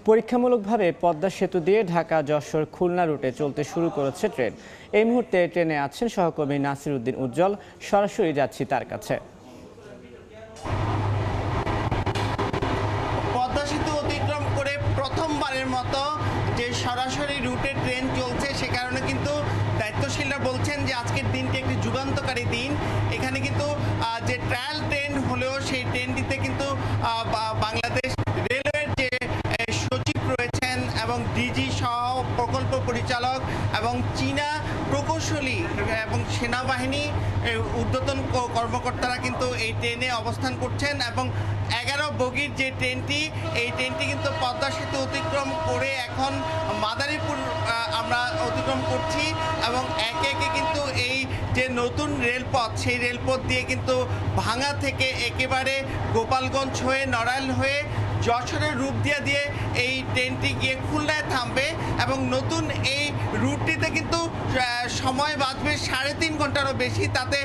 পরীক্ষামূলকভাবে পদ্মা সেতু দিয়ে ঢাকা যশোর খুলনা রুটে চলতে শুরু করেছে ট্রেন। এই মুহূর্তে ট্রেনে আছেন সহকর্মী নাসির উদ্দিন উজ্জ্বল। সরাসরি যাচ্ছি তার কাছে। পদ্মা সেতু অতিক্রম করে প্রথমবারের মতো যে সরাসরি রুটে ট্রেন চলছে, সে কারণে কিন্তু দায়িত্বশীলরা বলছেন যে আজকের দিনটি একটি যুগান্তকারী দিন। এখানে কিন্তু যে ট্রায়াল ট্রেন হলেও সেই ট্রেনটিতে কিন্তু বাংলাদেশ রেলওয়ের যে সচিব রয়েছেন এবং ডিজি সহ প্রকল্প পরিচালক এবং চীনা প্রকৌশলী এবং সেনাবাহিনী ঊর্ধ্বতন কর্মকর্তারা কিন্তু এই ট্রেনে অবস্থান করছেন এবং 11 বগির যে ট্রেনটি, এই ট্রেনটি কিন্তু পদ্মা সেতু অতিক্রম করে এখন মাদারীপুর আমরা অতিক্রম করছি এবং একে একে কিন্তু এই যে নতুন রেলপথ, সেই রেলপথ দিয়ে কিন্তু ভাঙা থেকে একেবারে গোপালগঞ্জ হয়ে নড়াইল হয়ে যশোরের রূপদিয়া দিয়ে এই ট্রেনটি গিয়ে খুলনায় থামবে এবং নতুন এই রুটটিতে কিন্তু সময় বাঁচবে 3.5 ঘন্টারও বেশি। তাতে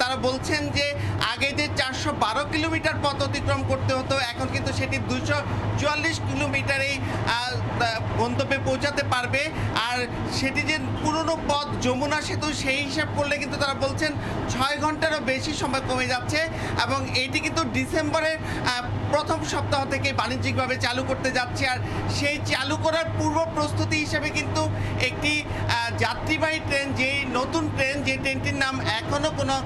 তারা বলছেন যে আগে যে 412 কিলোমিটার পথ অতিক্রম করতে হতো, এখন কিন্তু সেটি 244 কিলোমিটারেই গন্তব্যে পৌঁছাতে পারবে। আর সেটি যে পুরনো পথ যমুনা সেতু, সেই হিসাব করলে কিন্তু তারা বলছেন 6 ঘন্টারও বেশি সময় কমে যাচ্ছে এবং এটি কিন্তু ডিসেম্বরের প্রথম সপ্তাহ থেকে বাণিজ্যিকভাবে চালু করতে যাচ্ছে। আর সেই চালু করার পূর্ব প্রস্তুতি হিসেবে কিন্তু একটি যাত্রীবাহী ট্রেন, যেই নতুন ট্রেন, যে ট্রেনটির নাম এখনও কোনো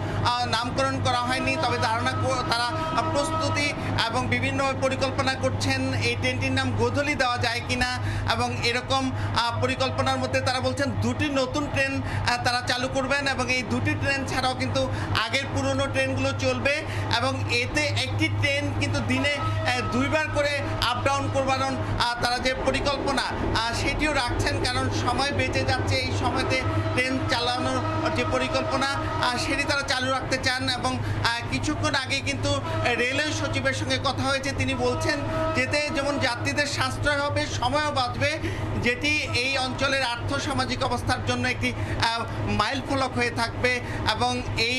নামকরণ করা হয়নি, তবে তারা প্রস্তুতি এবং বিভিন্ন পরিকল্পনা করছেন এই ট্রেনটির নাম গোধূলি দেওয়া যায় কিনা। এবং এরকম পরিকল্পনার মধ্যে তারা বলছেন 2টি নতুন ট্রেন তারা চালু করবেন এবং এই 2টি ট্রেন ছাড়াও কিন্তু আগের পুরনো ট্রেনগুলো চলবে এবং এতে একটি ট্রেন কিন্তু দিনে 2বার করে আপ ডাউন করবানোর তারা যে পরিকল্পনা সেটিও রাখছেন, কারণ সময় বেঁচে যাচ্ছে। এই সময়তে ট্রেন চালানোর যে পরিকল্পনা সেটি তারা চালু রাখতে চান এবং কিছুক্ষণ আগে কিন্তু রেলওয়ে সচিবের সঙ্গে কথা হয়েছে। তিনি বলছেন যেতে যেমন যাত্রীদের সাশ্রয় হবে, সময়ও বাঁচবে, যেটি এই অঞ্চলের আর্থসামাজিক অবস্থার জন্য একটি মাইল ফলক হয়ে থাকবে। এবং এই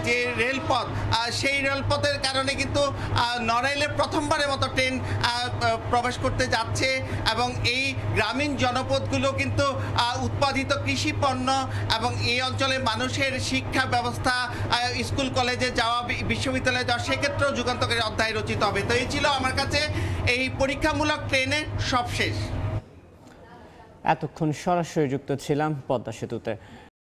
যে রেলপথ, সেই রেলপথের কারণে কিন্তু নড়াইলে প্রথমবারের মতো ট্রেন প্রবেশ করতে যাচ্ছে এবং এই গ্রামীণ জনপদগুলো কিন্তু উৎপাদিত কৃষি পণ্য এবং এই অঞ্চলের মানুষের শিক্ষা ব্যবস্থা, স্কুল কলেজে যাওয়া, বিশ্ববিদ্যালয়ে যাওয়া, সেক্ষেত্রেও যুগান্তকারী অধ্যায় রচিত হবে। তো এই ছিল আমার কাছে এই পরীক্ষামূলক ট্রেনের সবশেষ। এতক্ষণ সরাসরি যুক্ত ছিলাম পদ্মা সেতুতে।